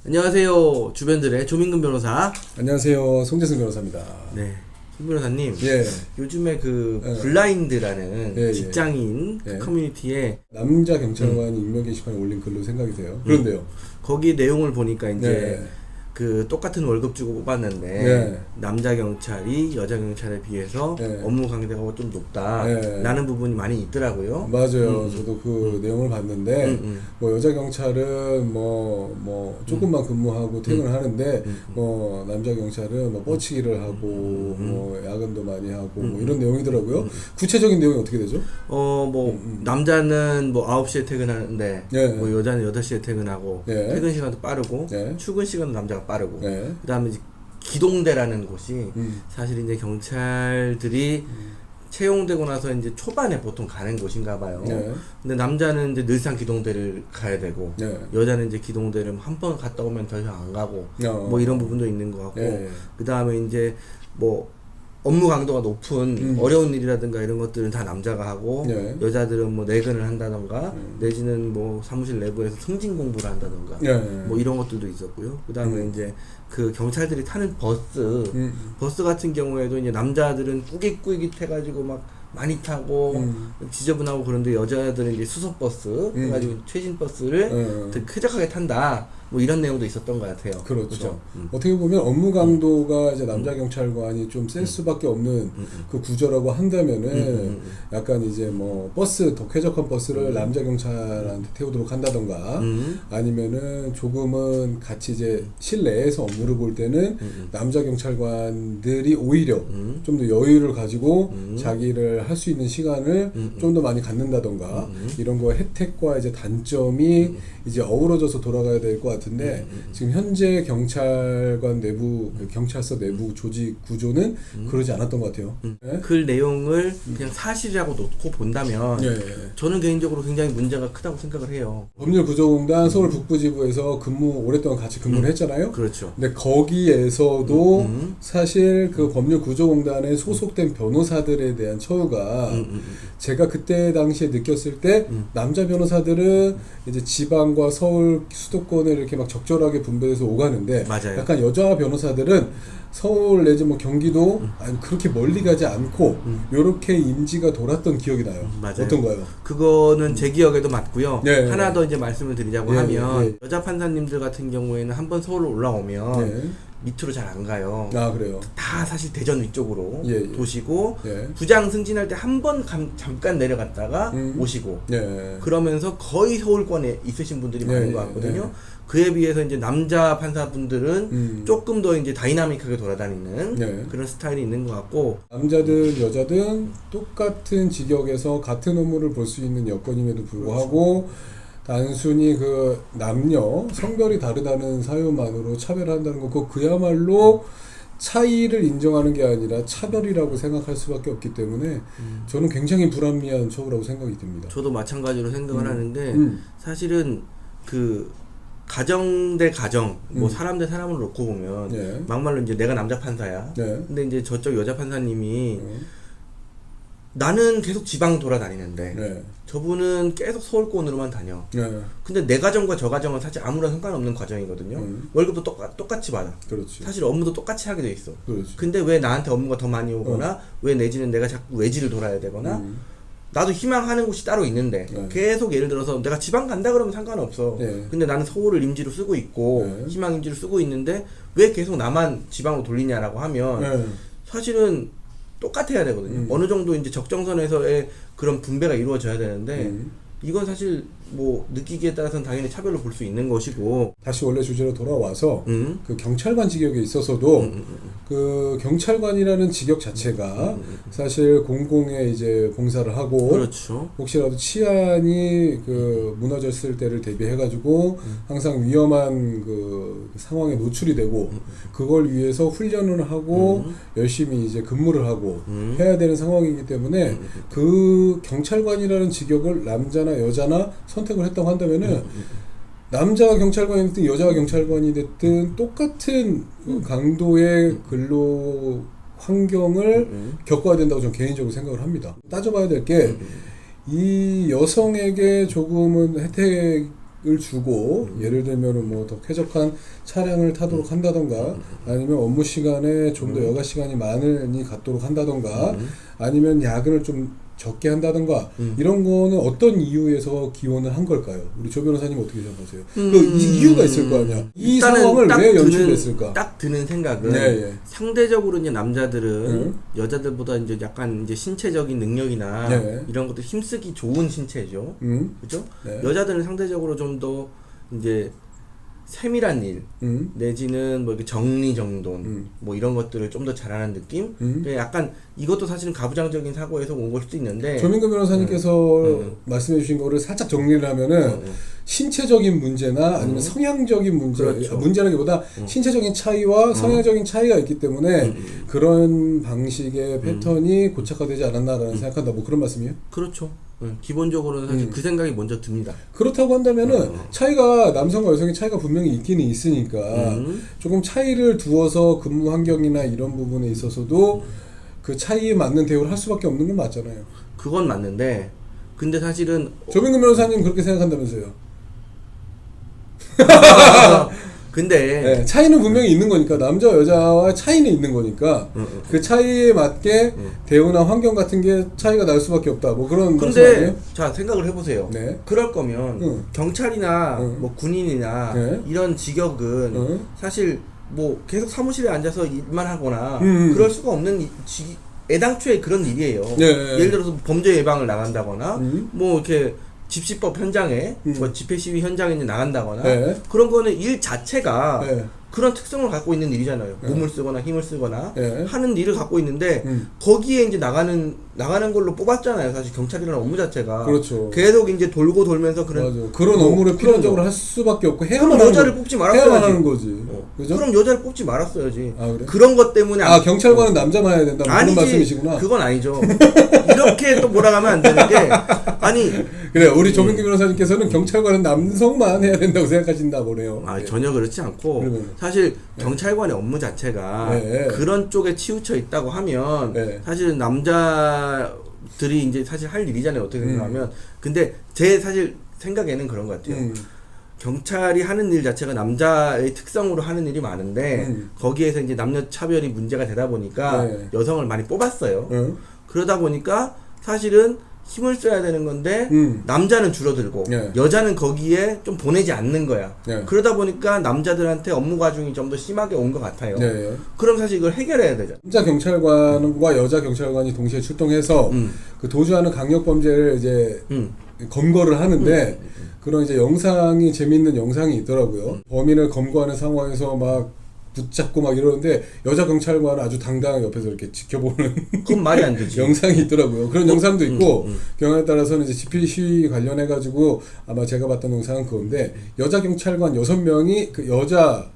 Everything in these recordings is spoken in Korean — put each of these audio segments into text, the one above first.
안녕하세요. 주변들의 조민근 변호사. 안녕하세요. 송재승 변호사입니다. 네. 손 변호사님. 예. 요즘에 그 예. 블라인드라는 예, 예. 직장인 예. 커뮤니티에 남자 경찰관이 익명 게시판에 올린 글로 생각이 돼요. 그런데요. 거기 내용을 보니까 이제 네. 그 똑같은 월급 주고 뽑았는데 네. 남자 경찰이 여자 경찰에 비해서 네. 업무 강도가 좀 높다라는 네. 부분이 많이 있더라고요. 맞아요. 저도 그 내용을 봤는데 뭐 여자 경찰은 뭐 조금만 근무하고 퇴근하는데 뭐 남자 경찰은 뭐 뻗치기를 하고 뭐 야근도 많이 하고 뭐 이런 내용이더라고요. 구체적인 내용이 어떻게 되죠? 뭐 남자는 뭐 9시에 퇴근하는데 네. 뭐 여자는 8시에 퇴근하고 네. 퇴근 시간도 빠르고 네. 출근 시간도 남자가 빠르고 네. 그다음에 이제 기동대라는 곳이 사실 이제 경찰들이 채용되고 나서 이제 초반에 보통 가는 곳인가 봐요. 네. 근데 남자는 이제 늘상 기동대를 가야 되고 네. 여자는 이제 기동대를 한 번 갔다 오면 더 이상 안 가고 뭐 이런 부분도 있는 것 같고 네. 그다음에 이제 뭐 업무 강도가 높은 어려운 일이라든가 이런 것들은 다 남자가 하고 네. 여자들은 뭐 내근을 한다던가 내지는 뭐 사무실 내부에서 승진 공부를 한다던가 네. 뭐 이런 것들도 있었고요. 그다음에 이제 그 경찰들이 타는 버스 같은 경우에도 이제 남자들은 꾸깃꾸깃 해가지고 막 많이 타고 지저분하고 그런데 여자들은 이제 수소 버스 해가지고 최신 버스를 되게 쾌적하게 탄다. 뭐 이런 내용도 있었던 것 같아요. 그렇죠. 어떻게 보면 업무 강도가 이제 남자 경찰관이 좀 셀 수밖에 없는 그 구조라고 한다면은 약간 이제 뭐 버스 더 쾌적한 버스를 남자 경찰한테 태우도록 한다던가 아니면은 조금은 같이 이제 실내에서 업무를 볼 때는 남자 경찰관들이 오히려 좀 더 여유를 가지고 자기를 할 수 있는 시간을 좀 더 많이 갖는다던가 이런 거 혜택과 이제 단점이 이제 어우러져서 돌아가야 될 것 같은데 지금 현재 경찰관 내부 그 경찰서 내부 조직 구조는 그러지 않았던 것 같아요. 네? 그 내용을 그냥 사실이라고 놓고 본다면 예. 저는 개인적으로 굉장히 문제가 크다고 생각을 해요. 법률구조공단 서울 북부지부에서 오랫동안 같이 근무를 했잖아요. 그렇죠. 근데 거기에서도 사실 그 법률구조공단에 소속된 변호사들에 대한 처우가 제가 그때 당시에 느꼈을 때 남자 변호사들은 이제 지방과 서울 수도권을 이렇게 막 적절하게 분배해서 오가는데 맞아요. 약간 여자 변호사들은 서울 내지 뭐 경기도 그렇게 멀리 가지 않고 요렇게 임지가 돌았던 기억이 나요. 맞아요. 어떤가요? 그거는 제 기억에도 맞고요. 네. 하나 더 이제 말씀을 드리자고 네, 하면 네. 여자 판사님들 같은 경우에는 한번 서울 올라오면 네. 밑으로 잘 안 가요. 아 그래요. 다 사실 대전 위쪽으로 예, 예. 도시고 예. 부장 승진할 때 한 번 잠깐 내려갔다가 오시고 네. 그러면서 거의 서울권에 있으신 분들이 많은 것 같거든요. 네. 그에 비해서 이제 남자 판사분들은 조금 더 이제 다이나믹하게 돌아다니는 네. 그런 스타일이 있는 것 같고 남자든 여자든 똑같은 직역에서 같은 업무를 볼 수 있는 여건임에도 불구하고 단순히 그 남녀 성별이 다르다는 사유만으로 차별한다는 거 그거 그야말로 차이를 인정하는 게 아니라 차별이라고 생각할 수밖에 없기 때문에 저는 굉장히 불합리한 처우라고 생각이 듭니다. 저도 마찬가지로 생각을 하는데 사실은 그 가정 대 가정, 뭐 사람 대 사람을 놓고 보면 네. 막말로 이제 내가 남자 판사야. 네. 근데 이제 저쪽 여자 판사님이 나는 계속 지방 돌아다니는데 네. 저분은 계속 서울권으로만 다녀. 네. 근데 내 가정과 저 가정은 사실 아무런 상관없는 과정이거든요. 월급도 똑같이 받아. 그렇지. 사실 업무도 똑같이 하게 돼 있어. 그렇지. 근데 왜 나한테 업무가 더 많이 오거나 왜 내지는 내가 자꾸 외지를 돌아야 되거나 나도 희망하는 곳이 따로 있는데 계속 예를 들어서 내가 지방 간다 그러면 상관없어. 네. 근데 나는 서울을 임지로 쓰고 있고 희망 임지로 쓰고 있는데 왜 계속 나만 지방으로 돌리냐라고 하면 네. 사실은 똑같아야 되거든요. 어느 정도 이제 적정선에서의 그런 분배가 이루어져야 되는데 이건 사실 뭐 느끼기에 따라서는 당연히 차별로 볼 수 있는 것이고 다시 원래 주제로 돌아와서 그 경찰관 직역에 있어서도 그 경찰관이라는 직역 자체가 사실 공공에 이제 봉사를 하고 그렇죠. 혹시라도 치안이 그 무너졌을 때를 대비해 가지고 항상 위험한 그 상황에 노출이 되고 그걸 위해서 훈련을 하고 열심히 이제 근무를 하고 해야 되는 상황이기 때문에 그 경찰관이라는 직역을 남자나 여자나 선택을 했다고 한다면은 남자가 경찰관이 됐든 여자가 경찰관이 됐든 똑같은 강도의 근로 환경을 겪어야 된다고 저는 개인적으로 생각을 합니다. 따져봐야 될 게 이 여성에게 조금은 혜택 주고 예를 들면은 뭐 더 쾌적한 차량을 타도록 한다던가 아니면 업무 시간에 좀 더 여가 시간이 많이 갖도록 한다던가 아니면 야근을 좀 적게 한다던가 이런 거는 어떤 이유에서 기원을 한 걸까요? 우리 조 변호사님 어떻게 생각하세요? 그 이유가 있을 거 아니야. 이 상황을 왜 연출했을까? 딱 드는 생각은 네. 상대적으로 이제 남자들은 여자들보다 이제 약간 이제 신체적인 능력이나 네. 이런 것도 힘쓰기 좋은 신체죠. 그죠? 네. 여자들은 상대적으로 좀 더 이제 세밀한 일 내지는 뭐 이렇게 정리정돈 뭐 이런 것들을 좀 더 잘하는 느낌. 약간 이것도 사실은 가부장적인 사고에서 온 걸 수도 있는데 조민근 변호사님께서 말씀해주신 거를 살짝 정리를 하면은 신체적인 문제나 아니면 성향적인 문제, 그렇죠. 문제라기보다 신체적인 차이와 성향적인 차이가 있기 때문에 그런 방식의 패턴이 고착화되지 않았나라는 생각한다. 뭐 그런 말씀이에요? 그렇죠. 기본적으로는 사실 그 생각이 먼저 듭니다. 그렇다고 한다면은 차이가 남성과 여성의 차이가 분명히 있기는 있으니까 조금 차이를 두어서 근무 환경이나 이런 부분에 있어서도 그 차이에 맞는 대우를 할 수밖에 없는 건 맞잖아요. 그건 맞는데 근데 사실은 조민근 변호사님 그렇게 생각한다면서요? 근데 네, 차이는 분명히 있는 거니까 남자와 여자와 차이는 있는 거니까 그 차이에 맞게 대우나 환경 같은 게 차이가 날 수밖에 없다. 뭐 그런 말씀 근데 아니에요? 자 생각을 해보세요. 네. 그럴 거면 경찰이나 뭐 군인이나 네. 이런 직역은 사실 뭐 계속 사무실에 앉아서 일만 하거나 그럴 수가 없는 애당초에 그런 일이에요. 네. 예를 들어서 범죄 예방을 나간다거나 뭐 이렇게 집시법 현장에 뭐 집회 시위 현장에 이제 나간다거나 네. 그런 거는 일 자체가 네. 그런 특성을 갖고 있는 일이잖아요. 몸을 쓰거나 힘을 쓰거나 네. 하는 일을 갖고 있는데 거기에 이제 나가는 걸로 뽑았잖아요. 사실 경찰이라는 업무 자체가 그렇죠. 계속 이제 돌고 돌면서 그런 맞아. 그런 뭐, 업무를 필연적으로 그럼요. 할 수밖에 없고 그럼 해야만 여자를 하는 뽑지 해야만 말았어야지. 하는 거지. 그죠? 그럼 여자를 뽑지 말았어야지. 아, 그래? 그런 것 때문에 아 경찰관은 남자만 해야 된다. 뭐 그런 아니지. 말씀이시구나. 그건 아니죠. 이렇게 또 몰아가면 안 되는 게 아니 그래 우리 조민기 변호사님께서는 경찰관은 남성만 해야 된다고 생각하신다 보네요. 아 네. 전혀 그렇지 않고 그러면. 사실 경찰관의 업무 자체가 네. 그런 쪽에 치우쳐 있다고 하면 네. 사실 남자들이 이제 사실 할 일이잖아요. 어떻게 생각하면 근데 제 사실 생각에는 그런 것 같아요. 경찰이 하는 일 자체가 남자의 특성으로 하는 일이 많은데 거기에서 이제 남녀 차별이 문제가 되다 보니까 네. 여성을 많이 뽑았어요. 그러다 보니까 사실은 힘을 써야 되는 건데 남자는 줄어들고 네. 여자는 거기에 좀 보내지 않는 거야. 네. 그러다 보니까 남자들한테 업무 과중이 좀 더 심하게 온 것 같아요. 네. 그럼 사실 이걸 해결해야 되잖아. 남자 경찰관과 여자 경찰관이 동시에 출동해서 그 도주하는 강력 범죄를 이제 검거를 하는데 그런 이제 영상이 재밌는 영상이 있더라고요. 범인을 검거하는 상황에서 막 붙잡고 막 이러는데 여자 경찰관은 아주 당당하게 옆에서 이렇게 지켜보는 그건 말이 안 되지. 영상이 있더라고요. 그런 영상도 있고 경우에 따라서는 이제 집회 시위 관련해 가지고 아마 제가 봤던 영상은 그건데 여자 경찰관 6명이 그 여자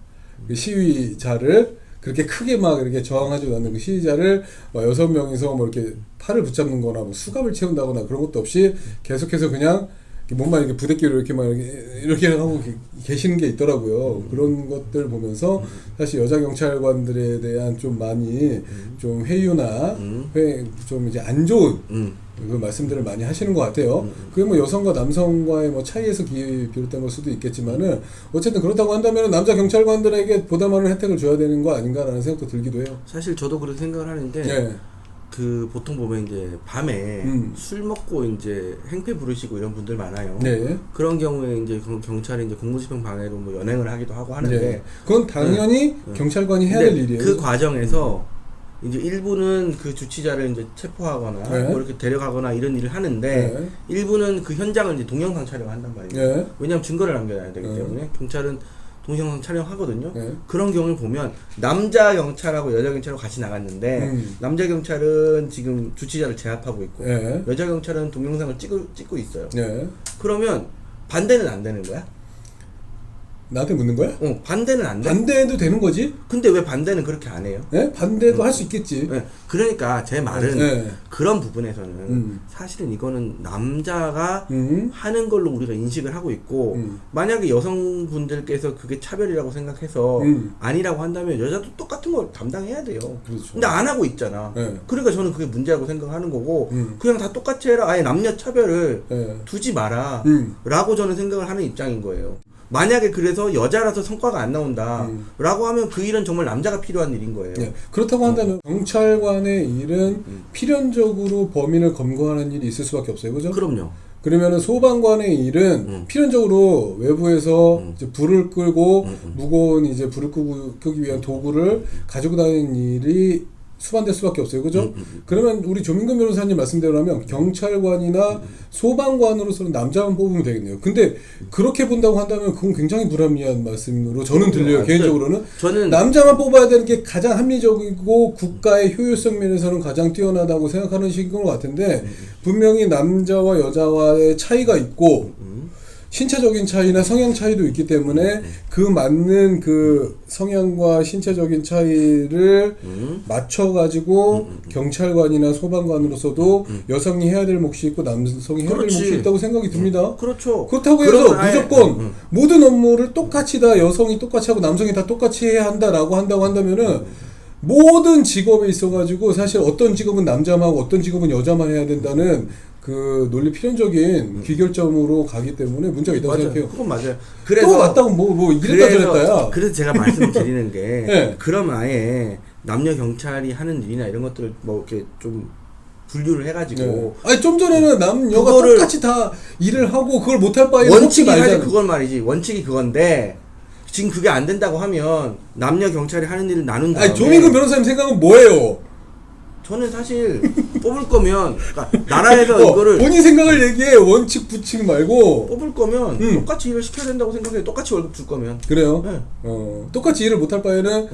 그 시위자를 그렇게 크게 막 이렇게 저항하지 않는 그 시위자를 6명이서 뭐 이렇게 팔을 붙잡는 거나 뭐 수갑을 채운다거나 그런 것도 없이 계속해서 그냥 몸만 이렇게 부대끼로 이렇게 막 이렇게 하고 계시는 게 있더라고요. 그런 것들 보면서 사실 여자 경찰관들에 대한 좀 많이 좀 회유나 좀 이제 안 좋은 그 말씀들을 많이 하시는 것 같아요. 그게 뭐 여성과 남성과의 뭐 차이에서 비롯된 걸 수도 있겠지만은 어쨌든 그렇다고 한다면 남자 경찰관들에게 보다 많은 혜택을 줘야 되는 거 아닌가라는 생각도 들기도 해요. 사실 저도 그렇게 생각을 하는데 네. 그 보통 보면 이제 밤에 술 먹고 이제 행패 부르시고 이런 분들 많아요. 네. 그런 경우에 이제 경찰이 이제 공무집행 방해로 뭐 연행을 하기도 하고 하는데 네. 그건 당연히 경찰관이 해야 될 일이에요. 그 과정에서 이제 일부는 그 주치자를 이제 체포하거나 네. 뭐 이렇게 데려가거나 이런 일을 하는데 네. 일부는 그 현장을 이제 동영상 촬영한단 말이에요. 네. 왜냐하면 증거를 남겨놔야 되기 네. 때문에 경찰은 동영상 촬영하거든요. 네. 그런 경우를 보면 남자 경찰하고 여자 경찰하고 같이 나갔는데 남자 경찰은 지금 주치자를 제압하고 있고 네. 여자 경찰은 동영상을 찍고 있어요. 네. 그러면 반대는 안 되는 거야? 나한테 묻는 거야? 반대는 안 돼. 반대도 되는 거지? 근데 왜 반대는 그렇게 안 해요? 네? 반대도 할 수 있겠지. 네. 그러니까 제 말은 네. 그런 부분에서는 사실은 이거는 남자가 하는 걸로 우리가 인식을 하고 있고 만약에 여성분들께서 그게 차별이라고 생각해서 아니라고 한다면 여자도 똑같은 걸 담당해야 돼요. 그렇죠. 근데 안 하고 있잖아. 네. 그러니까 저는 그게 문제라고 생각하는 거고 그냥 다 똑같이 해라. 아예 남녀 차별을 네. 두지 마라. 라고 저는 생각을 하는 입장인 거예요. 만약에 그래서 여자라서 성과가 안 나온다 라고 하면 그 일은 정말 남자가 필요한 일인 거예요. 네. 그렇다고 한다면 경찰관의 일은 필연적으로 범인을 검거하는 일이 있을 수밖에 없어요. 그죠? 그럼요. 그러면은 소방관의 일은 필연적으로 외부에서 이제 불을 끄고 무거운 이제 불을 끄기 위한 도구를 가지고 다니는 일이 수반될 수밖에 없어요. 그죠? 그러면 우리 조민근 변호사님 말씀대로라면 경찰관이나 소방관으로서는 남자만 뽑으면 되겠네요. 근데 그렇게 본다고 한다면 그건 굉장히 불합리한 말씀으로 저는 들려요. 개인적으로는. 저는 남자만 뽑아야 되는 게 가장 합리적이고 국가의 효율성 면에서는 가장 뛰어나다고 생각하는 식인 것 같은데 분명히 남자와 여자와의 차이가 있고 신체적인 차이나 성향 차이도 있기 때문에 그 맞는 그 성향과 신체적인 차이를 맞춰가지고 경찰관이나 소방관으로서도 여성이 해야 될 몫이 있고 남성이 해야 될 몫이 있다고 생각이 듭니다. 그렇죠. 그렇다고 해서 무조건 모든 업무를 똑같이 다 여성이 똑같이 하고 남성이 다 똑같이 해야 한다라고 한다면은 모든 직업에 있어가지고 사실 어떤 직업은 남자만 하고 어떤 직업은 여자만 해야 된다는 그 논리 필연적인 귀결점으로 가기 때문에 문제가 있다고 맞아요. 생각해요. 그건 맞아요. 그래서 또 맞다고 뭐 이랬다 저랬다야. 그래서 제가 말씀드리는 게 네. 그럼 아예 남녀 경찰이 하는 일이나 이런 것들을 뭐 이렇게 좀 분류를 해가지고 네. 아니 좀 전에는 남녀가 그거를 똑같이 다 일을 하고 그걸 못할 바에 원칙이 사실 그건 말이지. 원칙이 그건데 지금 그게 안 된다고 하면 남녀 경찰이 하는 일을 나눈 다음에 아니 조민근 변호사님 생각은 뭐예요? 저는 사실 뽑을 거면 그러니까 나라에서 이거를 본인 생각을 얘기해. 원칙 부칙 말고 뽑을 거면 똑같이 일을 시켜야 된다고 생각해요. 똑같이 월급 줄 거면. 그래요? 네. 똑같이 일을 못할 바에는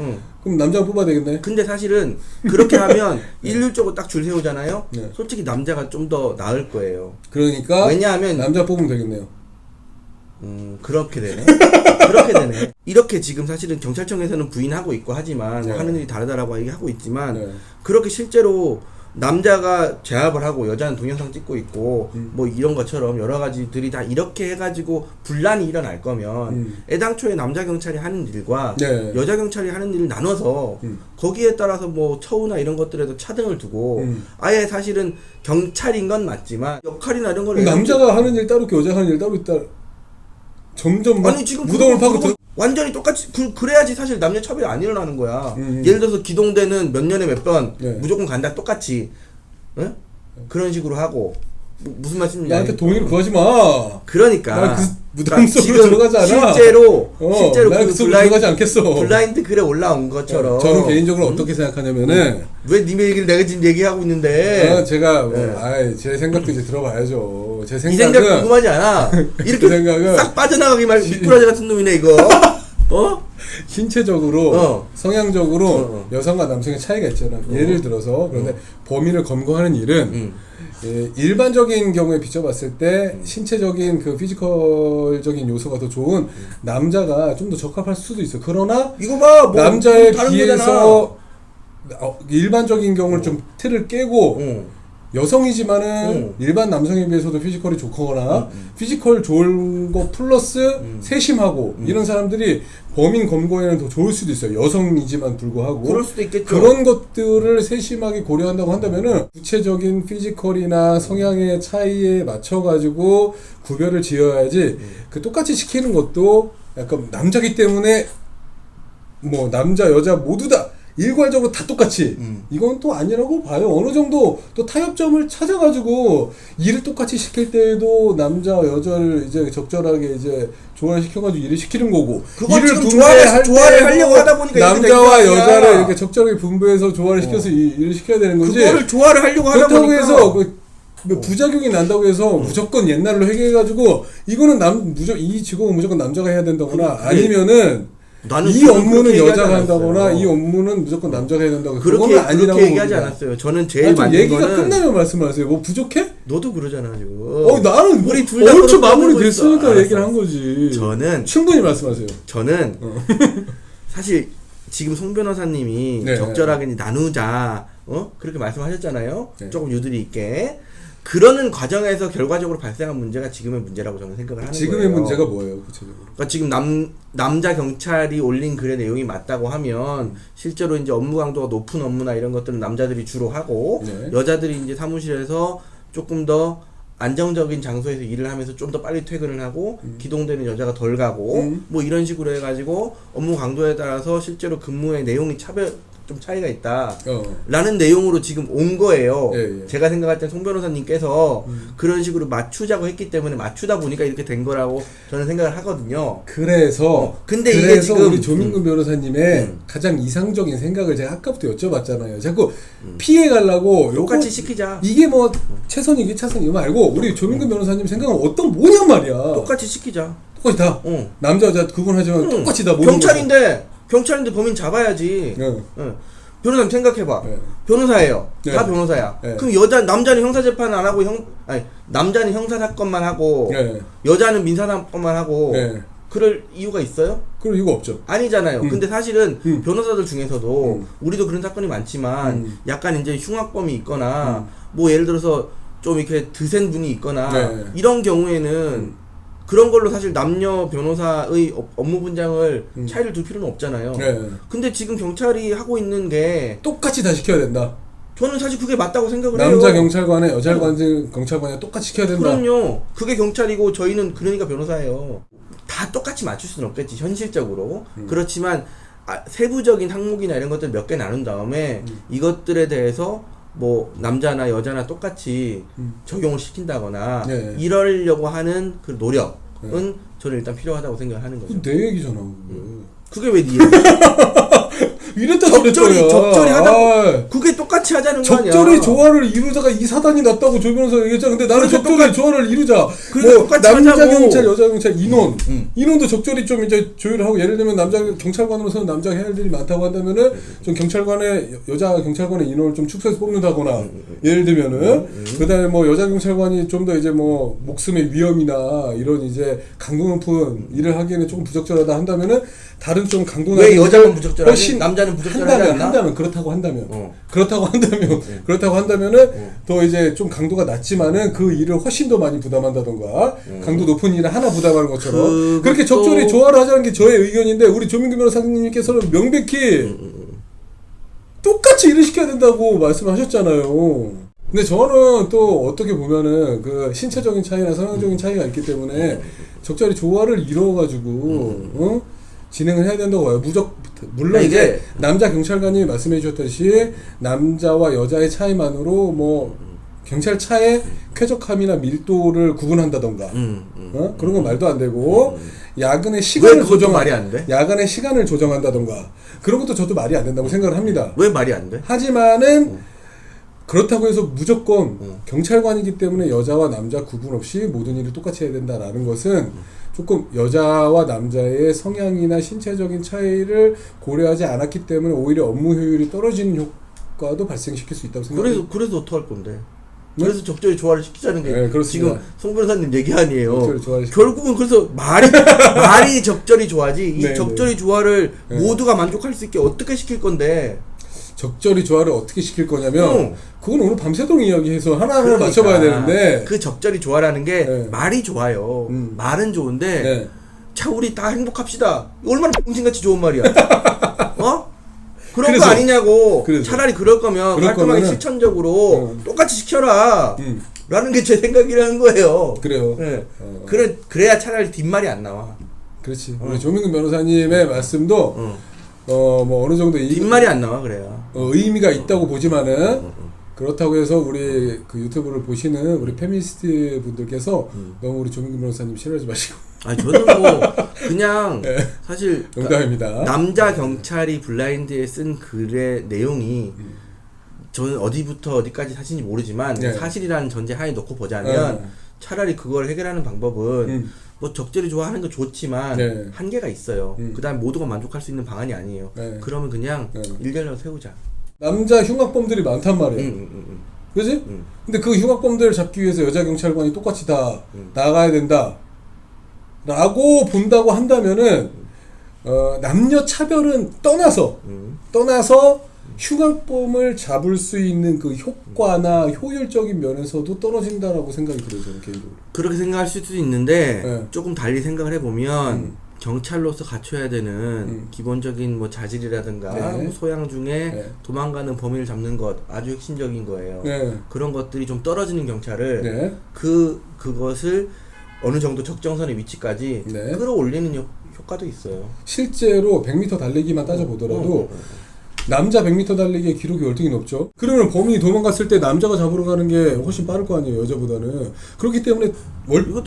그럼 남자가 뽑아야 되겠네. 근데 사실은 그렇게 하면 일률적으로 딱 줄 세우잖아요. 네. 솔직히 남자가 좀 더 나을 거예요. 그러니까 왜냐하면 남자 뽑으면 되겠네요. 그렇게 되네. 그렇게 되네. 이렇게 지금 사실은 경찰청에서는 부인하고 있고 하지만 네. 하는 일이 다르다라고 얘기하고 있지만 네. 그렇게 실제로 남자가 제압을 하고 여자는 동영상 찍고 있고 뭐 이런 것처럼 여러 가지들이 다 이렇게 해가지고 분란이 일어날 거면 애당초에 남자 경찰이 하는 일과 네. 여자 경찰이 하는 일을 나눠서 거기에 따라서 뭐 처우나 이런 것들에도 차등을 두고 아예 사실은 경찰인 건 맞지만 역할이나 이런 걸 남자가 하는 일 따로 있고 여자가 하는 일 따로 있다. 점점 막 아니 지금 무덤을 파고 그거 완전히 똑같이 그래야지 사실 남녀 차별이 안 일어나는 거야. 예를 들어서 기동대는 몇 년에 몇 번 네. 무조건 간다 똑같이 그런 식으로 하고 무슨 말씀인지 나한테 동의를 구하지 마. 그러니까 난 그 무덤 속으로 들어가지 않아. 실제로 난 그 속으로 들어가지 않겠어. 블라인드 글에 올라온 것처럼 저는 개인적으로 어떻게 생각하냐면은 왜 님의 얘기를 내가 지금 얘기하고 있는데 제가 네. 제 생각도 이제 들어봐야죠. 제 이 생각은 생각 궁금하지 않아. 이렇게 생각은 싹 빠져나가기만 미꾸라지 같은 놈이네 이거. 신체적으로 성향적으로 여성과 남성의 차이가 있잖아. 예를 들어서 그런데 범인을 검거하는 일은 일반적인 경우에 비춰봤을 때 신체적인 그 피지컬적인 요소가 더 좋은 남자가 좀 더 적합할 수도 있어. 그러나 이거 봐, 뭐 남자에 다른 비해서 일반적인 경우를 좀 틀을 깨고 여성이지만은 일반 남성에 비해서도 피지컬이 좋거나 피지컬 좋은 거 플러스 세심하고 이런 사람들이 범인 검거에는 더 좋을 수도 있어요. 여성이지만 불구하고 그럴 수도 있겠죠. 그런 것들을 세심하게 고려한다고 한다면은 구체적인 피지컬이나 성향의 차이에 맞춰 가지고 구별을 지어야지 그 똑같이 시키는 것도 약간 남자기 때문에 뭐 남자 여자 모두 다 일괄적으로 다 똑같이 이건 또 아니라고 봐요. 어느 정도 또 타협점을 찾아가지고 일을 똑같이 시킬 때에도 남자 여자를 이제 적절하게 이제 조화를 시켜가지고 일을 시키는 거고 그건 일을 지금 분배할 조화를 하려고 하다 보니까 남자와 여자를 이렇게 적절하게 분배해서 조화를 시켜서 일을 시켜야 되는 거지. 그거를 조화를 하려고 하다 그렇다고 보니까 해서 부작용이 난다고 해서 무조건 옛날로 해결해가지고 이거는 이 직업은 무조건 남자가 해야 된다거나 아니면은 나는 이 저는 업무는 그렇게 여자가 얘기하지 한다거나 않았어요. 이 업무는 무조건 남자가 해야 된다고 그렇게 그거는 아니라고 얘기하지 봅니다. 않았어요. 저는 제일 좀 맞는 얘기가 거는 끝나면 말씀하세요. 뭐 부족해? 너도 그러잖아 지금. 나는 우리 둘 다 얼추 그렇게 마무리 하고 있어. 됐으니까 알았어. 얘기를 한 거지. 저는 충분히 말씀하세요. 저는 사실 지금 송 변호사님이 네. 적절하게 나누자 그렇게 말씀하셨잖아요. 네. 조금 유두리 있게 그러는 과정에서 결과적으로 발생한 문제가 지금의 문제라고 저는 생각을 하는 지금의 거예요. 문제가 뭐예요, 구체적으로? 그러니까 지금 남자 경찰이 올린 글의 내용이 맞다고 하면 실제로 이제 업무 강도가 높은 업무나 이런 것들은 남자들이 주로 하고 네. 여자들이 이제 사무실에서 조금 더 안정적인 장소에서 일을 하면서 좀 더 빨리 퇴근을 하고 기동되는 여자가 덜 가고 뭐 이런 식으로 해가지고 업무 강도에 따라서 실제로 근무의 내용이 좀 차이가 있다 라는 내용으로 지금 온 거예요. 예. 제가 생각할 땐 송 변호사님께서 그런 식으로 맞추자고 했기 때문에 맞추다 보니까 이렇게 된 거라고 저는 생각을 하거든요. 그래서 근데 이게 지금 우리 조민근 변호사님의 가장 이상적인 생각을 제가 아까부터 여쭤봤잖아요. 자꾸 피해 가려고 똑같이 시키자. 이게 뭐 최선이기 차선이 말고 우리 조민근 변호사님 생각은 어떤 뭐냔 말이야. 똑같이 시키자. 똑같이 다 남자 여자 구분하지만 똑같이 다 모든 경찰인데 범인 잡아야지. 네. 변호사님 생각해봐. 네. 변호사예요. 네. 다 변호사야. 네. 그럼 남자는 형사재판 안 하고 남자는 형사사건만 하고 네. 여자는 민사사건만 하고 네. 그럴 이유가 있어요? 그럴 이유가 없죠. 아니잖아요. 근데 사실은 변호사들 중에서도 우리도 그런 사건이 많지만 약간 이제 흉악범이 있거나 뭐 예를 들어서 좀 이렇게 드센 분이 있거나 네. 이런 경우에는 그런 걸로 사실 남녀 변호사의 업무 분장을 차이를 둘 필요는 없잖아요. 네. 근데 지금 경찰이 하고 있는 게 똑같이 다 시켜야 된다. 저는 사실 그게 맞다고 생각을 해요. 남자 경찰관에 여자 경찰관에 똑같이 시켜야 된다. 그럼요. 그게 경찰이고 저희는 그러니까 변호사예요. 다 똑같이 맞출 수는 없겠지 현실적으로. 그렇지만 세부적인 항목이나 이런 것들 몇 개 나눈 다음에 이것들에 대해서 뭐 남자나 여자나 똑같이 적용을 시킨다거나 네. 이러려고 하는 그 노력은 저는 일단 필요하다고 생각하는 거죠. 내 얘기잖아. 그게 왜 네 얘기야? 이랬다 적절히 하다. 그게 똑같이 하자는 거 아니야. 적절히 조화를 이루다가 이 사단이 났다고 조 변호사가 얘기했잖아. 근데 나는 적절히 조화를 이루자. 그러니까 뭐 똑같이 남자 하자고. 경찰, 여자 경찰 인원도 적절히 좀 이제 조율을 하고 예를 들면 남자 경찰관으로서는 남자 해야 할 일이 많다고 한다면은 좀 경찰관의 여자 경찰관의 인원을 좀 축소해서 뽑는다거나 예를 들면은 그다음에 뭐 여자 경찰관이 좀 더 이제 뭐 목숨의 위험이나 이런 이제 강도 높은 일을 하기에는 조금 부적절하다 한다면은 다른 좀 강도 왜 낮은 여자만 일을 부적절하지? 훨씬 남자는 부적절하지 않나? 한다면 그렇다고 한다면은 더 이제 좀 강도가 낮지만은 그 일을 훨씬 더 많이 부담한다던가 강도 높은 일을 하나 부담하는 것처럼 그렇게 적절히 조화를 하자는 게 저의 의견인데 우리 조민규 변호사님께서는 명백히 똑같이 일을 시켜야 된다고 말씀하셨잖아요. 근데 저는 또 어떻게 보면은 그 신체적인 차이나 성향적인 차이가 있기 때문에 적절히 조화를 이루어가지고 진행을 해야 된다고 봐요. 물론 이제 남자 경찰관이 말씀해 주셨듯이 남자와 여자의 차이만으로 뭐 경찰차의 쾌적함이나 밀도를 구분한다던가 그런 건 말도 안 되고 야근의 시간을 야간의 시간을 조정한다던가 그런 것도 저도 말이 안 된다고 생각을 합니다. 왜 말이 안 돼? 하지만은 그렇다고 해서 무조건 경찰관이기 때문에 여자와 남자 구분 없이 모든 일을 똑같이 해야 된다라는 것은 조금 여자와 남자의 성향이나 신체적인 차이를 고려하지 않았기 때문에 오히려 업무 효율이 떨어지는 효과도 발생시킬 수 있다고 생각합니다. 그래서 어떡할 건데? 네? 그래서 적절히 조화를 시키자는 게 네, 지금 송 변호사님 얘기 아니에요. 적절히 결국은 그래서 말이 적절히 조화지. 이 네, 적절히 조화를 모두가 만족할 수 있게 어떻게 시킬 건데? 적절히 조화를 어떻게 시킬 거냐면 그건 오늘 밤새도록 이야기해서 하나하나 맞춰봐야 되는데 그 적절히 조화라는 게 말이 좋아요. 말은 좋은데 자 우리 다 행복합시다. 얼마나 병신같이 좋은 말이야. 그런 거 아니냐고. 차라리 그럴 거면 깔끔하게 실천적으로 똑같이 시켜라 라는 게 제 생각이라는 거예요. 그래요. 네. 그래야 차라리 뒷말이 안 나와. 그렇지. 우리 조민근 변호사님의 말씀도 뭐 어느 정도 뒷말이 안 나와 그래요. 의미가 있다고 보지만은 그렇다고 해서 우리 그 유튜브를 보시는 우리 페미니스트 분들께서 너무 우리 조민근 변호사님 싫어하지 마시고. 아니 저는 뭐 그냥 사실 농담입니다. 남자 경찰이 블라인드에 쓴 글의 내용이 저는 어디부터 어디까지 사실인지 모르지만 사실이라는 전제 하에 놓고 보자면 차라리 그걸 해결하는 방법은 뭐 적절히 좋아하는 건 좋지만 네. 한계가 있어요. 그다음에 모두가 만족할 수 있는 방안이 아니에요. 네. 그러면 그냥 네. 일렬로 세우자. 남자 흉악범들이 많단 말이에요. 그지? 근데 그 흉악범들을 잡기 위해서 여자 경찰관이 똑같이 다 나가야 된다 라고 본다고 한다면은 남녀 차별은 떠나서 흉악범을 잡을 수 있는 그 효과나 효율적인 면에서도 떨어진다라고 생각이 들어요, 저는 개인적으로. 그렇게 생각할 수도 있는데 네. 조금 달리 생각을 해보면 경찰로서 갖춰야 되는 기본적인 뭐 자질이라든가 네. 뭐 소양 중에 네. 도망가는 범인을 잡는 것 아주 핵심적인 거예요. 네. 그런 것들이 좀 떨어지는 경찰을 네. 그것을 어느 정도 적정선의 위치까지 네. 끌어올리는 효과도 있어요. 실제로 100m 달리기만 따져보더라도 남자 100m 달리기의 기록이 월등히 높죠. 그러면 범인이 도망갔을 때 남자가 잡으러 가는 게 훨씬 빠를 거 아니에요, 여자보다는. 그렇기 때문에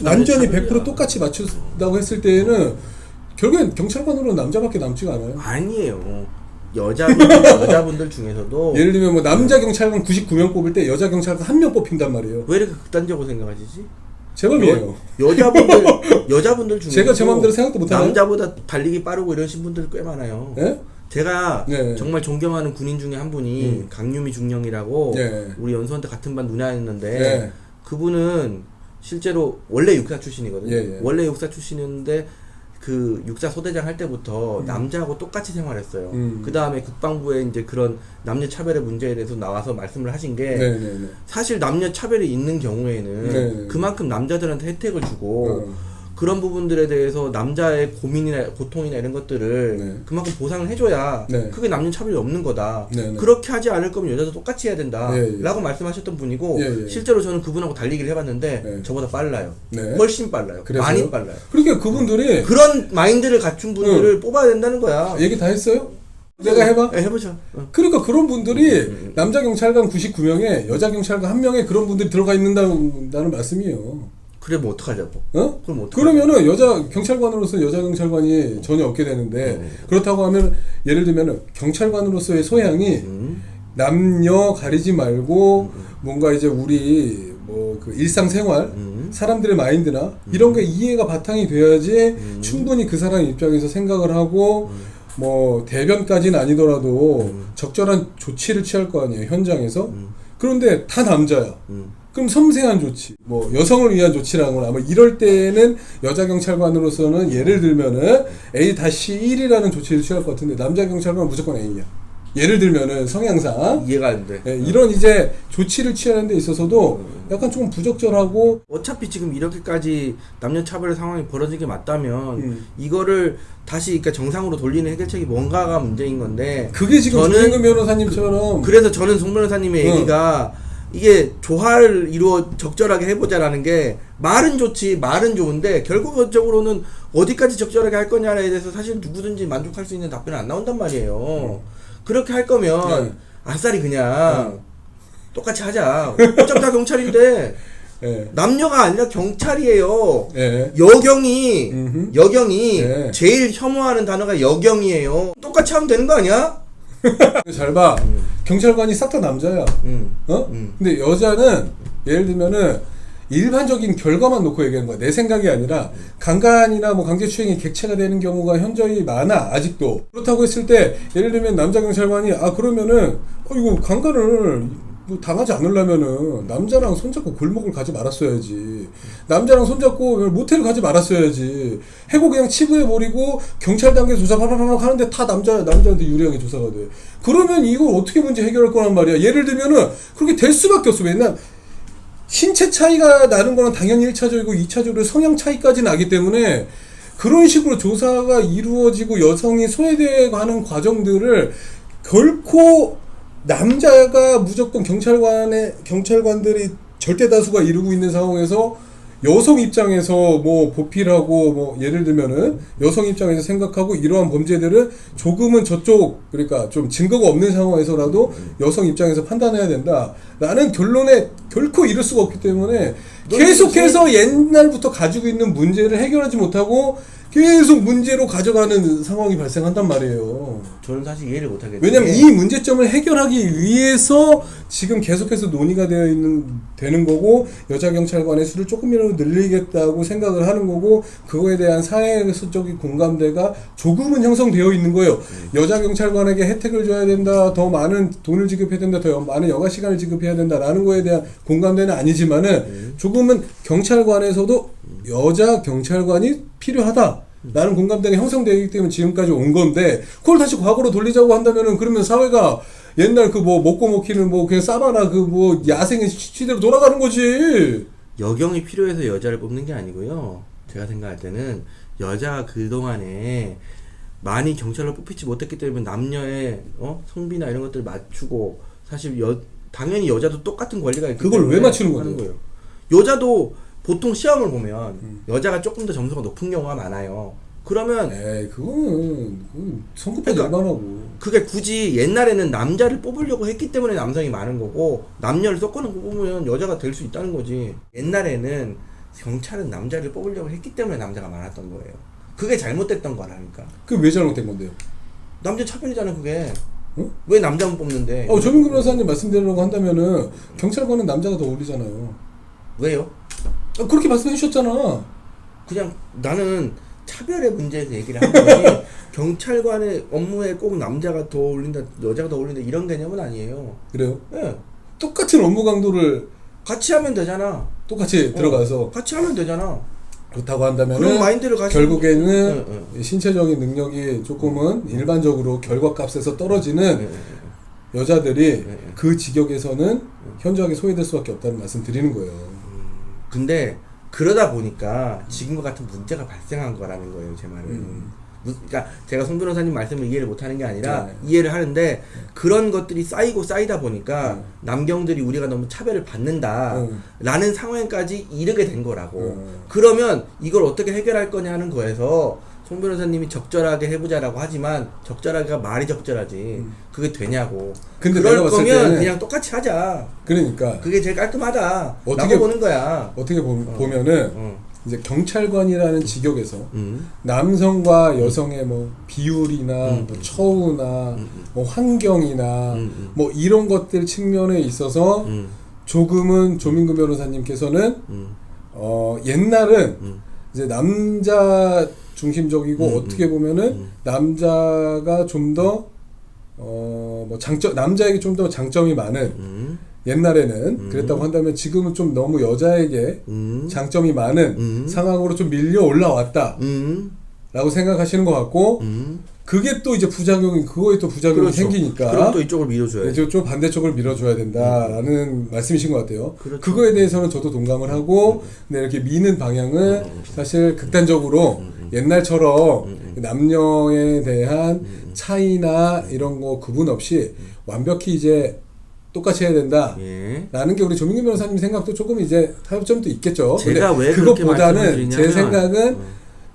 난전이 100% 똑같이 맞춘다고 했을 때에는 결국엔 경찰관으로는 남자밖에 남지가 않아요. 아니에요. 여자분들 중에서도 예를 들면 뭐 남자 경찰관 99명 뽑을 때 여자 경찰관 1명 뽑힌단 말이에요. 왜 이렇게 극단적으로 생각하시지? 제 맘이에요. 여자분들 중에 제가 제 맘대로 생각도 못하나요? 남자보다 달리기 빠르고 이러신 분들 꽤 많아요. 네? 제가 네. 정말 존경하는 군인 중에 한 분이 강유미 중령이라고 네. 우리 연수원때 같은 반 누나였는데 네. 그분은 실제로 원래 육사 출신이거든요. 예. 원래 육사 출신이었는데 그 육사 소대장 할 때부터 남자하고 똑같이 생활했어요. 그 다음에 국방부에 이제 그런 남녀 차별의 문제에 대해서 나와서 말씀을 하신 게 네네네. 사실 남녀 차별이 있는 경우에는 네네. 그만큼 남자들한테 혜택을 주고 그런 부분들에 대해서 남자의 고민이나 고통이나 이런 것들을 네. 그만큼 보상을 해줘야 네. 그게 남녀 차별이 없는 거다. 네, 네. 그렇게 하지 않을 거면 여자도 똑같이 해야 된다. 예, 예. 라고 말씀하셨던 분이고 예, 예. 실제로 저는 그분하고 달리기를 해봤는데 네. 저보다 빨라요. 네. 훨씬 빨라요. 그래서요? 많이 빨라요. 그러니까 그분들이 그런 마인드를 갖춘 분들을 뽑아야 된다는 거야. 얘기 다 했어요? 내가 해봐? 네, 해보죠. 그러니까 그런 분들이 남자 경찰관 99명에 여자 경찰관 1명에 그런 분들이 들어가 있는다는 말씀이에요. 그래 뭐 어떡하자고. 어? 그럼 어떡하자고. 그러면은 여자 경찰관으로서 여자 경찰관이 전혀 없게 되는데 그렇다고 하면 예를 들면은 경찰관으로서의 소양이 남녀 가리지 말고 뭔가 이제 우리 뭐 그 일상생활 사람들의 마인드나 이런 게 이해가 바탕이 돼야지 충분히 그 사람 입장에서 생각을 하고 뭐 대변까지는 아니더라도 적절한 조치를 취할 거 아니에요, 현장에서. 그런데 다 남자야. 그럼 섬세한 조치, 뭐 여성을 위한 조치라거나 뭐 이럴 때는 여자 경찰관으로서는 예를 들면은 A-1이라는 조치를 취할 것 같은데 남자 경찰관은 무조건 A야. 예를 들면은 성향상 이해가 안 돼. 이런 이제 조치를 취하는 데 있어서도 약간 조금 부적절하고. 어차피 지금 이렇게까지 남녀 차별의 상황이 벌어진 게 맞다면 이거를 다시 그러니까 정상으로 돌리는 해결책이 뭔가가 문제인 건데 그게 지금 정혜근 변호사님처럼. 그래서 저는 송 변호사님의 얘기가 이게 조화를 이루어 적절하게 해보자라는 게 말은 좋지, 말은 좋은데 결국적으로는 어디까지 적절하게 할 거냐에 대해서 사실 누구든지 만족할 수 있는 답변은 안 나온단 말이에요. 그렇게 할 거면 아싸리 그냥 똑같이 하자. 어차피 다 경찰인데 남녀가 아니라 경찰이에요. 여경이 제일 혐오하는 단어가 여경이에요. 똑같이 하면 되는 거 아니야? 잘 봐. 경찰관이 싹 다 남자야. 근데 여자는 예를 들면은 일반적인 결과만 놓고 얘기하는 거야. 내 생각이 아니라 강간이나 뭐 강제추행이 객체가 되는 경우가 현저히 많아, 아직도. 그렇다고 했을 때 예를 들면 남자 경찰관이 그러면은 이거 강간을 뭐 당하지 않으려면은 남자랑 손잡고 골목을 가지 말았어야지. 남자랑 손잡고 모텔을 가지 말았어야지. 해고 그냥 치부해버리고 경찰 단계 조사 파파파박 하는데 다 남자한테 유리하게 조사가 돼. 그러면 이걸 어떻게 문제 해결할 거란 말이야. 예를 들면은 그렇게 될 수밖에 없어. 왜냐면 신체 차이가 나는 거는 당연히 1차적이고 2차적으로 성향 차이까지 나기 때문에 그런 식으로 조사가 이루어지고 여성이 소외되어 가는 과정들을 결코 남자가 무조건 경찰관들이 절대 다수가 이루고 있는 상황에서 여성 입장에서 뭐 보필하고 뭐 예를 들면은 여성 입장에서 생각하고 이러한 범죄들은 조금은 저쪽 그러니까 좀 증거가 없는 상황에서라도 여성 입장에서 판단해야 된다 라는 결론에 결코 이를 수가 없기 때문에 계속해서 옛날부터 가지고 있는 문제를 해결하지 못하고 계속 문제로 가져가는 상황이 발생한단 말이에요. 저는 사실 이해를 못하겠어요. 왜냐면 이 문제점을 해결하기 위해서 지금 계속해서 논의가 되는 거고, 여자 경찰관의 수를 조금이라도 늘리겠다고 생각을 하는 거고, 그거에 대한 사회적인 공감대가 조금은 형성되어 있는 거예요. 여자 경찰관에게 혜택을 줘야 된다, 더 많은 돈을 지급해야 된다, 더 많은 여가 시간을 지급해야 된다라는 거에 대한 공감대는 아니지만은 조금은 경찰관에서도 여자 경찰관이 필요하다 라는 공감대가 형성되기 때문에 지금까지 온 건데, 그걸 다시 과거로 돌리자고 한다면은, 그러면 사회가 옛날 그 뭐 먹고 먹히는 뭐 그냥 사바나 그 뭐 야생의 시대로 돌아가는 거지. 여경이 필요해서 여자를 뽑는 게 아니고요. 제가 생각할 때는 여자가 그동안에 많이 경찰로 뽑히지 못했기 때문에 남녀의 성비나 이런 것들을 맞추고, 사실 당연히 여자도 똑같은 권리가 있기 그걸 때문에 왜 맞추는 하는 거예요? 여자도 보통 시험을 보면 여자가 조금 더 점수가 높은 경우가 많아요. 그러면 에이, 그건 성급하게 그러니까 일반하고. 그게 굳이 옛날에는 남자를 뽑으려고 했기 때문에 남성이 많은 거고, 남녀를 섞어놓고 뽑으면 여자가 될 수 있다는 거지. 옛날에는 경찰은 남자를 뽑으려고 했기 때문에 남자가 많았던 거예요. 그게 잘못됐던 거라니까. 그게 왜 잘못된 건데요? 남자 차별이잖아 그게. 어? 왜 남자만 뽑는데? 조민구 변호사님 말씀대로라고 한다면은 경찰관은 남자가 더 어울리잖아요. 왜요? 그렇게 말씀해 주셨잖아. 그냥 나는 차별의 문제에서 얘기를 한 거지 경찰관의 업무에 꼭 남자가 더 어울린다, 여자가 더 어울린다 이런 개념은 아니에요. 그래요? 예. 똑같은 업무 강도를 같이 하면 되잖아. 똑같이 들어가서 같이 하면 되잖아. 그렇다고 한다면은 그런 마인드를 가지고 결국에는 예. 신체적인 능력이 조금은 일반적으로 결과값에서 떨어지는 예. 여자들이 예. 그 직역에서는 현저하게 소외될 수밖에 없다는 말씀 드리는 거예요. 근데 그러다 보니까 지금과 같은 문제가 발생한 거라는 거예요, 제 말은. 그러니까 제가 송 변호사님 말씀을 이해를 못하는 게 아니라 네. 이해를 하는데, 그런 것들이 쌓이고 쌓이다 보니까 남경들이 우리가 너무 차별을 받는다 라는 상황까지 이르게 된 거라고. 그러면 이걸 어떻게 해결할 거냐 하는 거에서 송 변호사님이 적절하게 해보자라고 하지만, 적절하게가 말이 적절하지 그게 되냐고. 근데 그럴 내가 봤을 거면 때는 그냥 똑같이 하자. 그러니까 그게 제일 깔끔하다 어떻게 라고 보는 거야. 어떻게 보면은 이제 경찰관이라는 직역에서 음. 남성과 여성의 뭐 비율이나 뭐 처우나 뭐 환경이나 뭐 이런 것들 측면에 있어서 조금은 조민구 변호사님께서는 옛날은 이제 남자 중심적이고 어떻게 보면은 남자가 좀 더 뭐 남자에게 좀 더 장점이 많은 옛날에는 그랬다고 한다면, 지금은 좀 너무 여자에게 장점이 많은 상황으로 좀 밀려 올라왔다 라고 생각하시는 것 같고, 그게 또 이제 그거에 또 부작용이 그렇죠. 생기니까 그럼 또 이쪽을 밀어줘야지. 좀 반대쪽을 밀어줘야 된다라는 말씀이신 것 같아요. 그렇죠. 그거에 대해서는 저도 동감을 하고, 근데 이렇게 미는 방향은 사실 극단적으로 옛날처럼 남녀에 대한 차이나 이런 거 구분 없이 완벽히 이제 똑같이 해야 된다. 예. 라는 게 우리 조민규 변호사님 생각도 조금 이제 타협점도 있겠죠. 제가 왜 그것보다는 제 생각은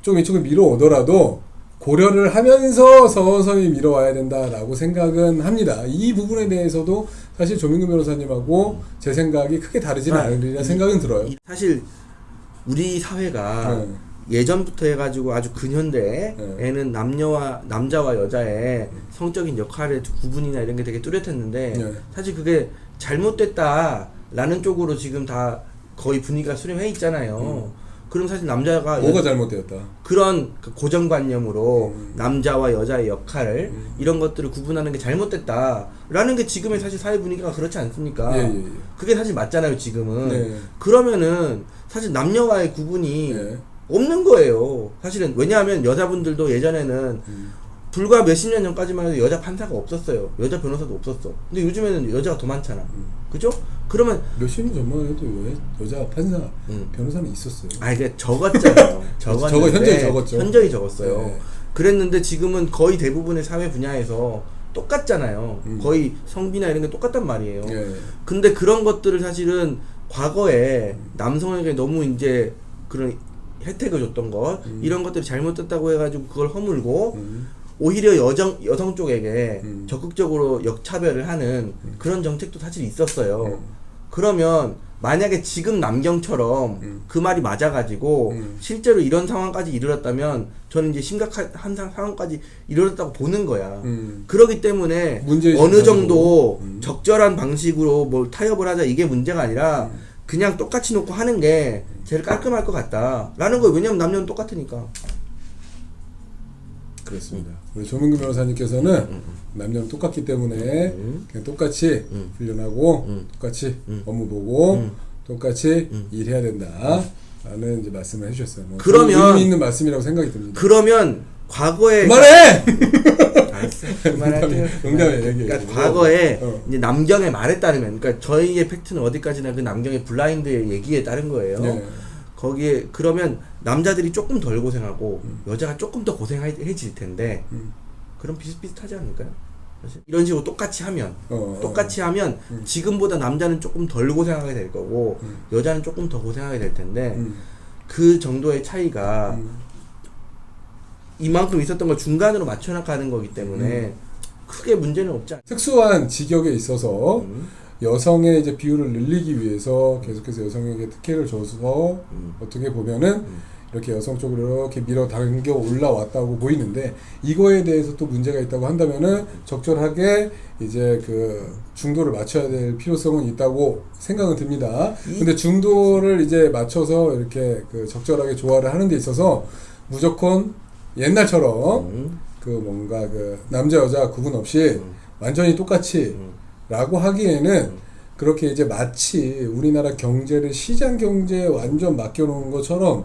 좀 이쪽을 밀어오더라도 고려를 하면서 서서히 밀어와야 된다라고 생각은 합니다. 이 부분에 대해서도 사실 조민규 변호사님하고 제 생각이 크게 다르지는 않으리라 생각은 들어요. 사실 우리 사회가 예전부터 해가지고 아주 근현대에는 남자와 여자의 성적인 역할의 구분이나 이런 게 되게 뚜렷했는데, 사실 그게 잘못됐다라는 쪽으로 지금 다 거의 분위기가 수렴해 있잖아요. 그럼 사실 남자가 뭐가 잘못되었다? 그런 그 고정관념으로 남자와 여자의 역할을 이런 것들을 구분하는 게 잘못됐다라는 게 지금의 사실 사회 분위기가 그렇지 않습니까? 예. 그게 사실 맞잖아요, 지금은. 네. 그러면은 사실 남녀와의 구분이 없는 거예요. 사실은. 왜냐하면 여자분들도 예전에는 불과 몇십 년 전까지만 해도 여자 판사가 없었어요. 여자 변호사도 없었어. 근데 요즘에는 여자가 더 많잖아. 그죠? 그러면 몇십 년 전만 해도 여자 판사 변호사는 있었어요. 이게 적었잖아요. 현저히 적었죠. 현저히 적었어요. 네. 그랬는데 지금은 거의 대부분의 사회 분야에서 똑같잖아요. 거의 성비나 이런 게 똑같단 말이에요. 근데 그런 것들을 사실은 과거에 남성에게 너무 이제 그런 혜택을 줬던 것, 이런 것들이 잘못됐다고 해가지고 그걸 허물고 오히려 여성 쪽에게 적극적으로 역차별을 하는 그런 정책도 사실 있었어요. 그러면 만약에 지금 남경처럼 그 말이 맞아가지고 실제로 이런 상황까지 이르렀다면 저는 이제 심각한 상황까지 이르렀다고 보는 거야. 그렇기 때문에 어느 정도 적절한 방식으로 뭐 타협을 하자 이게 문제가 아니라 그냥 똑같이 놓고 하는 게 제일 깔끔할 것 같다라는 거예요. 왜냐면 남녀는 똑같으니까. 그렇습니다. 우리 조민구 변호사님께서는 남녀는 똑같기 때문에 그냥 똑같이 훈련하고 똑같이 업무 보고 똑같이 일해야 된다. 라는 이제 말씀을 해주셨어요. 뭐 그러면 의미 있는 말씀이라고 생각이 듭니다. 그러면 과거에 그만해! 알았어. 그만할게요. 농담에 얘기해. 그러니까 과거에 이제 남경의 말에 따르면, 그러니까 저희의 팩트는 어디까지나 그 남경의 블라인드의 얘기에 따른 거예요. 네. 거기에 그러면 남자들이 조금 덜 고생하고 여자가 조금 더 고생해질 텐데 그럼 비슷비슷하지 않을까요? 사실 이런 식으로 똑같이 하면 지금보다 남자는 조금 덜 고생하게 될 거고 여자는 조금 더 고생하게 될 텐데 그 정도의 차이가 이만큼 있었던 걸 중간으로 맞춰나가는 거기 때문에 크게 문제는 없지 않아요. 특수한 직역에 있어서 여성의 이제 비율을 늘리기 위해서 계속해서 여성에게 특혜를 줘서 어떻게 보면은 이렇게 여성 쪽으로 이렇게 밀어 당겨 올라왔다고 보이는데 이거에 대해서 또 문제가 있다고 한다면은 적절하게 이제 그 중도를 맞춰야 될 필요성은 있다고 생각은 듭니다. 근데 중도를 이제 맞춰서 이렇게 그 적절하게 조화를 하는 데 있어서 무조건 옛날처럼 그 뭔가 그 남자 여자 구분 없이 완전히 똑같이 라고 하기에는 그렇게 이제 마치 우리나라 경제를 시장 경제에 완전 맡겨놓은 것처럼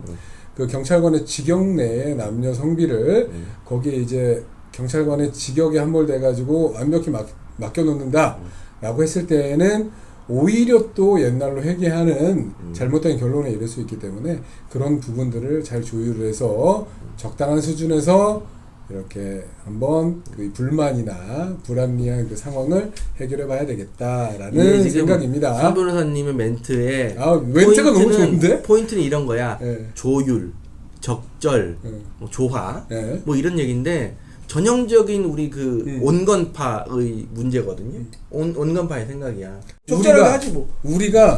그 경찰관의 직역 내에 남녀 성비를 거기에 이제 경찰관의 직역에 함몰돼가지고 완벽히 맡겨놓는다 라고 했을 때에는 오히려 또 옛날로 회귀하는 잘못된 결론에 이를 수 있기 때문에 그런 부분들을 잘 조율을 해서 적당한 수준에서 이렇게 한번 그 불만이나 불합리한 그 상황을 해결해 봐야 되겠다라는 생각입니다. 선 변호사님의 멘트에 멘트가 너무 좋은데? 포인트는 이런 거야. 네. 조율, 적절, 뭐 조화, 네. 뭐 이런 얘기인데 전형적인 우리 그 온건파의 문제거든요. 온건파의 생각이야. 적절하게 하지 뭐. 우리가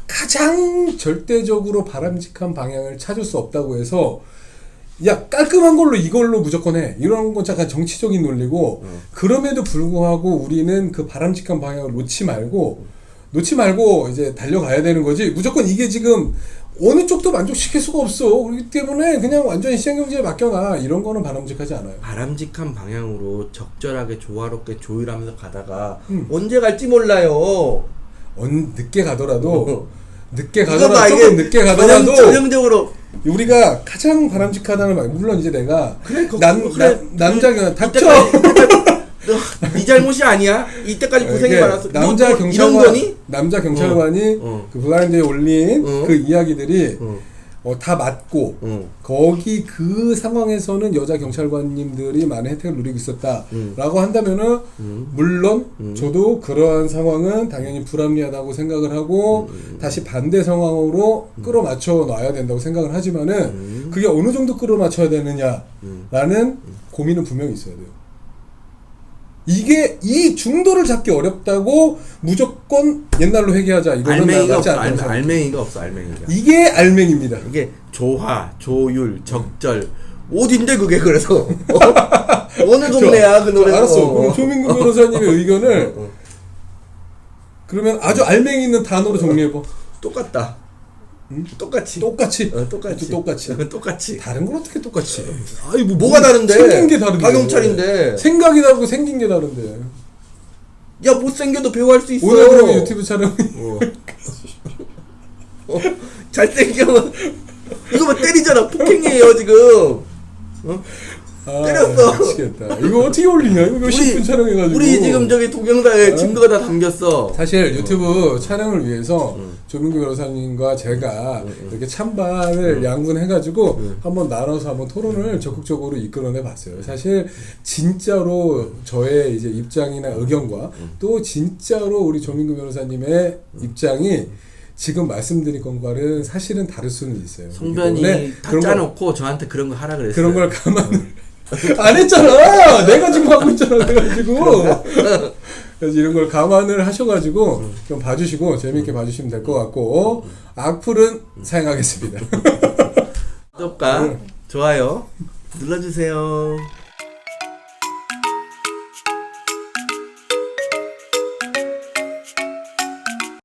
가장 절대적으로 바람직한 방향을 찾을 수 없다고 해서 야 깔끔한 걸로 이걸로 무조건 해 이런 건 약간 정치적인 논리고 그럼에도 불구하고 우리는 그 바람직한 방향을 놓지 말고 이제 달려가야 되는 거지 무조건 이게 지금 어느 쪽도 만족시킬 수가 없어. 그렇기 때문에 그냥 완전히 시장경제에 맡겨놔 이런 거는 바람직하지 않아요. 바람직한 방향으로 적절하게 조화롭게 조율하면서 가다가 언제 갈지 몰라요. 늦게 가더라도 조금 늦게 가더라도 전형적으로 우리가 가장 바람직하다는 말 물론 이제 내가 그래, 남자가 닥쳐 네 잘못이 아니야. 이때까지 고생이 많았어. 남자 경찰관이 어. 그 블라인드에 올린 그 이야기들이 다 맞고 거기 그 상황에서는 여자 경찰관님들이 많은 혜택을 누리고 있었다라고 한다면은 물론 저도 그러한 상황은 당연히 불합리하다고 생각을 하고 다시 반대 상황으로 끌어맞춰 놔야 된다고 생각을 하지만은 그게 어느 정도 끌어맞춰야 되느냐라는 고민은 분명히 있어야 돼요. 이게 이 중도를 잡기 어렵다고 무조건 옛날로 회귀하자 이거는 맞지 않아요. 알맹이가 없어. 이게 알맹입니다. 이게 조화, 조율, 적절 어딘데 그게 그래서 어느 동네야 그 노래. 알았어. 그럼 조민구 변호사님의 의견을 그러면 아주 알맹이 있는 단어로 정리해봐. 똑같다. 똑같이. 똑같이. 다른 걸 어떻게 똑같이? 아니 뭐가 다른데? 생긴 게 다른데. 다 경찰인데. 생각이 다르고 생긴 게 다른데. 야 못생겨도 배우할 수 있어. 오늘 그러면 유튜브 촬영. 잘생기면 이거 뭐 때리잖아. 폭행이에요 지금. 때렸어. 미치겠다. 이거 어떻게 올리냐? 이거 몇십 분 촬영해가지고. 우리 지금 저기 동영상에 증거가 다 담겼어. 사실 유튜브 촬영을 위해서 조민구 변호사님과 제가 이렇게 찬반을 양분해가지고 한번 나눠서 한번 토론을 적극적으로 이끌어내 봤어요. 사실 진짜로 저의 이제 입장이나 의견과 또 진짜로 우리 조민구 변호사님의 입장이 지금 말씀드린 것과는 사실은 다를 수는 있어요. 송변이 다 짜놓고 저한테 그런 거 하라 그랬어요. 그런 걸 안 했잖아. 내가 지금 하고 있잖아. 그래가지고 그래서 이런 걸 감안을 하셔가지고 좀 봐주시고 재미있게 봐주시면 될 것 같고 악플은 사용하겠습니다. 구독과 좋아요 눌러주세요.